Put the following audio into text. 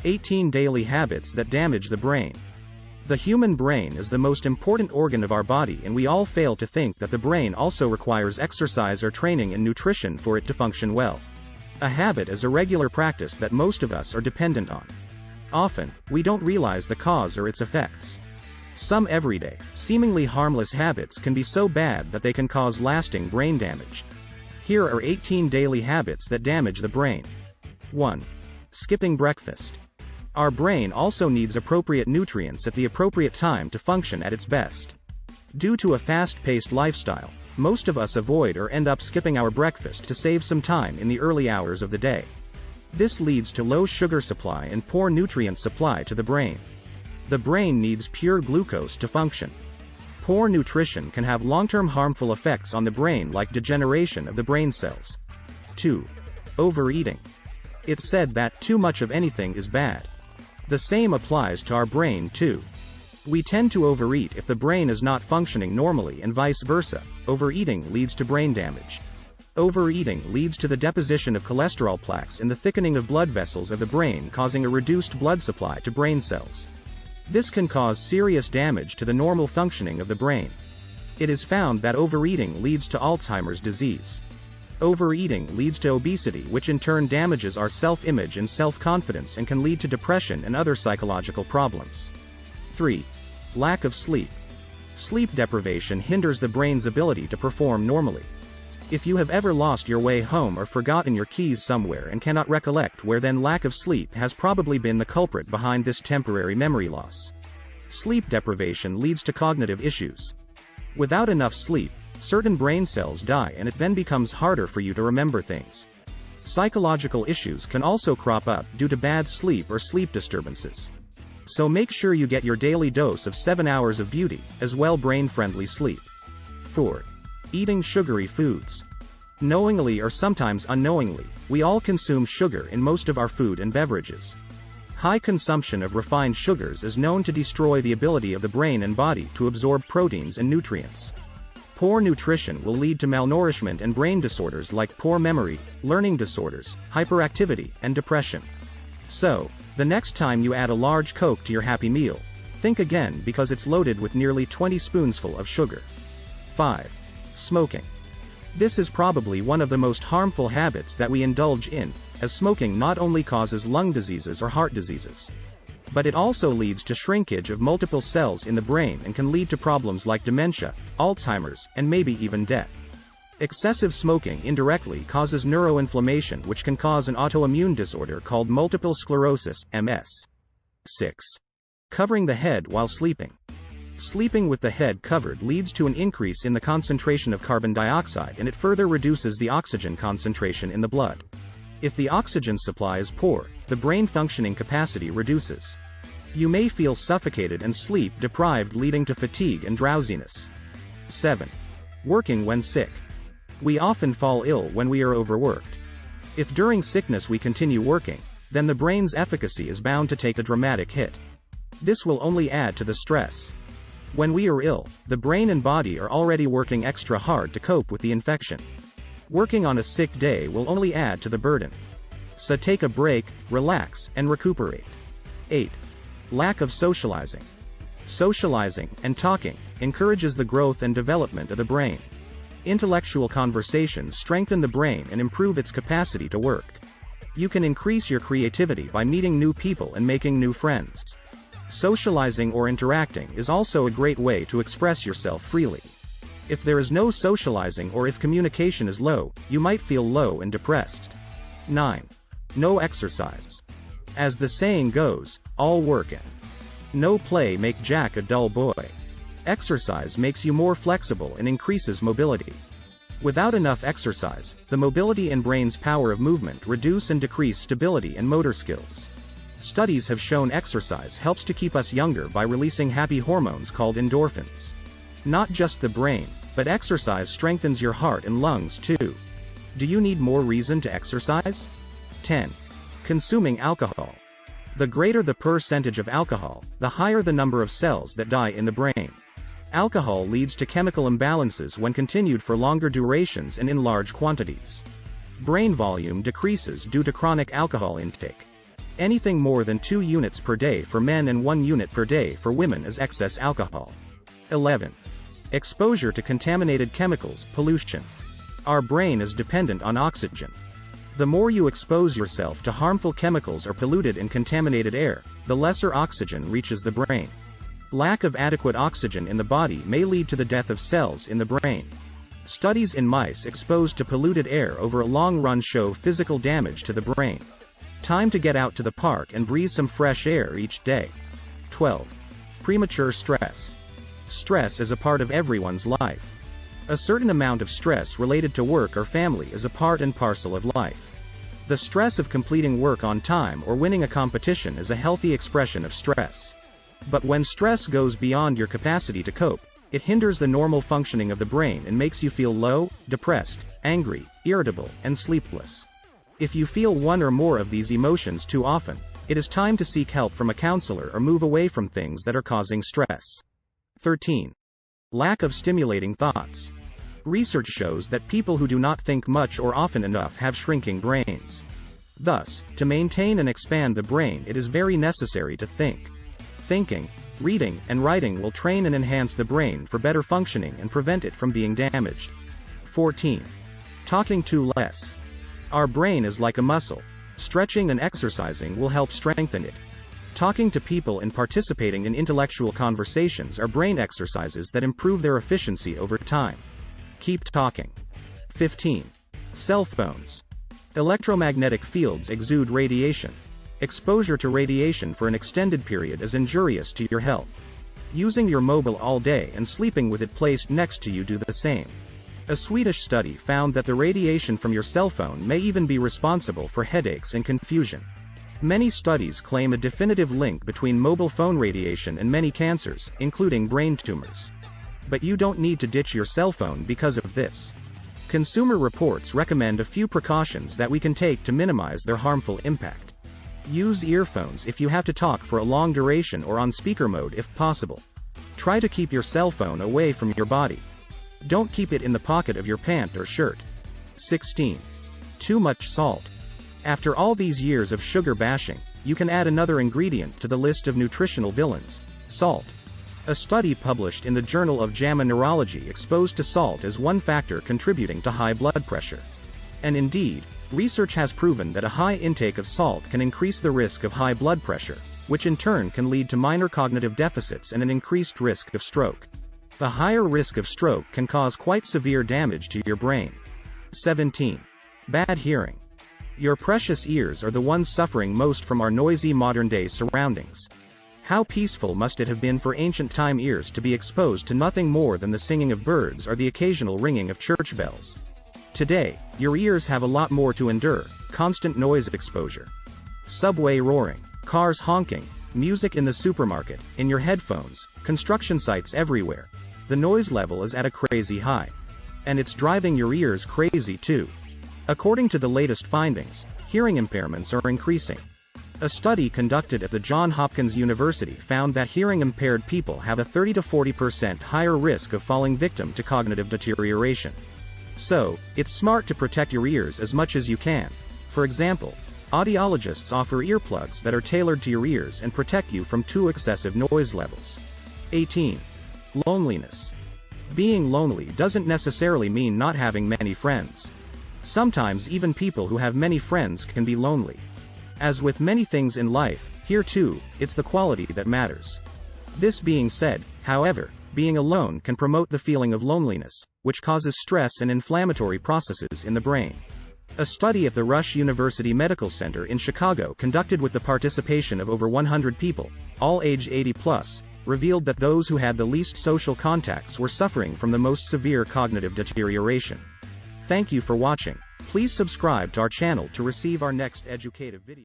18 Daily Habits that Damage the Brain. The human brain is the most important organ of our body, and we all fail to think that the brain also requires exercise or training and nutrition for it to function well. A habit is a regular practice that most of us are dependent on. Often, we don't realize the cause or its effects. Some everyday, seemingly harmless habits can be so bad that they can cause lasting brain damage. Here are 18 daily habits that damage the brain. 1. Skipping breakfast. Our brain also needs appropriate nutrients at the appropriate time to function at its best. Due to a fast-paced lifestyle, most of us avoid or end up skipping our breakfast to save some time in the early hours of the day. This leads to low sugar supply and poor nutrient supply to the brain. The brain needs pure glucose to function. Poor nutrition can have long-term harmful effects on the brain, like degeneration of the brain cells. 2. Overeating. It's said that too much of anything is bad. The same applies to our brain too. We tend to overeat if the brain is not functioning normally, and vice versa. Overeating leads to brain damage. Overeating leads to the deposition of cholesterol plaques and the thickening of blood vessels of the brain, causing a reduced blood supply to brain cells. This can cause serious damage to the normal functioning of the brain. It is found that overeating leads to Alzheimer's disease. Overeating leads to obesity, which in turn damages our self-image and self-confidence and can lead to depression and other psychological problems. 3. Lack of sleep. Sleep deprivation hinders the brain's ability to perform normally. If you have ever lost your way home or forgotten your keys somewhere and cannot recollect where, then lack of sleep has probably been the culprit behind this temporary memory loss. Sleep deprivation leads to cognitive issues. Without enough sleep, certain brain cells die, and it then becomes harder for you to remember things. Psychological issues can also crop up due to bad sleep or sleep disturbances. So make sure you get your daily dose of 7 hours of beauty, as well brain-friendly sleep. 4. Eating sugary foods. Knowingly or sometimes unknowingly, we all consume sugar in most of our food and beverages. High consumption of refined sugars is known to destroy the ability of the brain and body to absorb proteins and nutrients. Poor nutrition will lead to malnourishment and brain disorders like poor memory, learning disorders, hyperactivity, and depression. So, the next time you add a large Coke to your Happy Meal, think again, because it's loaded with nearly 20 spoonsful of sugar. 5. Smoking. This is probably one of the most harmful habits that we indulge in, as smoking not only causes lung diseases or heart diseases, but it also leads to shrinkage of multiple cells in the brain and can lead to problems like dementia, Alzheimer's, and maybe even death. Excessive smoking indirectly causes neuroinflammation, which can cause an autoimmune disorder called multiple sclerosis, MS. 6. Covering the head while sleeping. Sleeping with the head covered leads to an increase in the concentration of carbon dioxide, and it further reduces the oxygen concentration in the blood. If the oxygen supply is poor, the brain functioning capacity reduces. You may feel suffocated and sleep deprived, leading to fatigue and drowsiness. 7. Working when sick. We often fall ill when we are overworked. If during sickness we continue working, then the brain's efficacy is bound to take a dramatic hit. This will only add to the stress. When we are ill, the brain and body are already working extra hard to cope with the infection. Working on a sick day will only add to the burden. So take a break, relax, and recuperate. 8. Lack of socializing. Socializing and talking encourages the growth and development of the brain. Intellectual conversations strengthen the brain and improve its capacity to work. You can increase your creativity by meeting new people and making new friends. Socializing or interacting is also a great way to express yourself freely. If there is no socializing, or if communication is low, you might feel low and depressed. 9. No exercise. As the saying goes, all work and no play make Jack a dull boy. Exercise makes you more flexible and increases mobility. Without enough exercise, the mobility and brain's power of movement reduce and decrease stability and motor skills. Studies have shown exercise helps to keep us younger by releasing happy hormones called endorphins. Not just the brain, but exercise strengthens your heart and lungs too. Do you need more reason to exercise? 10. Consuming alcohol. The greater the percentage of alcohol, the higher the number of cells that die in the brain. Alcohol leads to chemical imbalances when continued for longer durations and in large quantities. Brain volume decreases due to chronic alcohol intake. Anything more than 2 units per day for men and 1 unit per day for women is excess alcohol. 11. Exposure to contaminated chemicals, pollution. Our brain is dependent on oxygen. The more you expose yourself to harmful chemicals or polluted and contaminated air, the lesser oxygen reaches the brain. Lack of adequate oxygen in the body may lead to the death of cells in the brain. Studies in mice exposed to polluted air over a long run show physical damage to the brain. Time to get out to the park and breathe some fresh air each day. 12. Premature stress. Stress is a part of everyone's life. A certain amount of stress related to work or family is a part and parcel of life. The stress of completing work on time or winning a competition is a healthy expression of stress. But when stress goes beyond your capacity to cope, it hinders the normal functioning of the brain and makes you feel low, depressed, angry, irritable, and sleepless. If you feel one or more of these emotions too often, it is time to seek help from a counselor or move away from things that are causing stress. 13. Lack of stimulating thoughts. Research shows that people who do not think much or often enough have shrinking brains. Thus, to maintain and expand the brain, it is very necessary to think. Thinking, reading, and writing will train and enhance the brain for better functioning and prevent it from being damaged. 14. Talking too less. Our brain is like a muscle. Stretching and exercising will help strengthen it. Talking to people and participating in intellectual conversations are brain exercises that improve their efficiency over time. Keep talking. 15. Cell phones. Electromagnetic fields exude radiation. Exposure to radiation for an extended period is injurious to your health. Using your mobile all day and sleeping with it placed next to you do the same. A Swedish study found that the radiation from your cell phone may even be responsible for headaches and confusion. Many studies claim a definitive link between mobile phone radiation and many cancers, including brain tumors. But you don't need to ditch your cell phone because of this. Consumer Reports recommend a few precautions that we can take to minimize their harmful impact. Use earphones if you have to talk for a long duration or on speaker mode if possible. Try to keep your cell phone away from your body. Don't keep it in the pocket of your pant or shirt. 16. Too much salt. After all these years of sugar bashing, you can add another ingredient to the list of nutritional villains: salt. A study published in the Journal of JAMA Neurology exposed to salt as one factor contributing to high blood pressure. And indeed, research has proven that a high intake of salt can increase the risk of high blood pressure, which in turn can lead to minor cognitive deficits and an increased risk of stroke. The higher risk of stroke can cause quite severe damage to your brain. 17. Bad hearing. Your precious ears are the ones suffering most from our noisy modern-day surroundings. How peaceful must it have been for ancient time ears to be exposed to nothing more than the singing of birds or the occasional ringing of church bells. Today, your ears have a lot more to endure: constant noise exposure. Subway roaring, cars honking, music in the supermarket, in your headphones, construction sites everywhere. The noise level is at a crazy high. And it's driving your ears crazy too. According to the latest findings, hearing impairments are increasing. A study conducted at the Johns Hopkins University found that hearing-impaired people have a 30 to 40% higher risk of falling victim to cognitive deterioration. So, it's smart to protect your ears as much as you can. For example, audiologists offer earplugs that are tailored to your ears and protect you from too excessive noise levels. 18. Loneliness. Being lonely doesn't necessarily mean not having many friends. Sometimes even people who have many friends can be lonely. As with many things in life, here too, it's the quality that matters. This being said, however, being alone can promote the feeling of loneliness, which causes stress and inflammatory processes in the brain. A study at the Rush University Medical Center in Chicago, conducted with the participation of over 100 people, all aged 80+, revealed that those who had the least social contacts were suffering from the most severe cognitive deterioration. Thank you for watching. Please subscribe to our channel to receive our next educative video.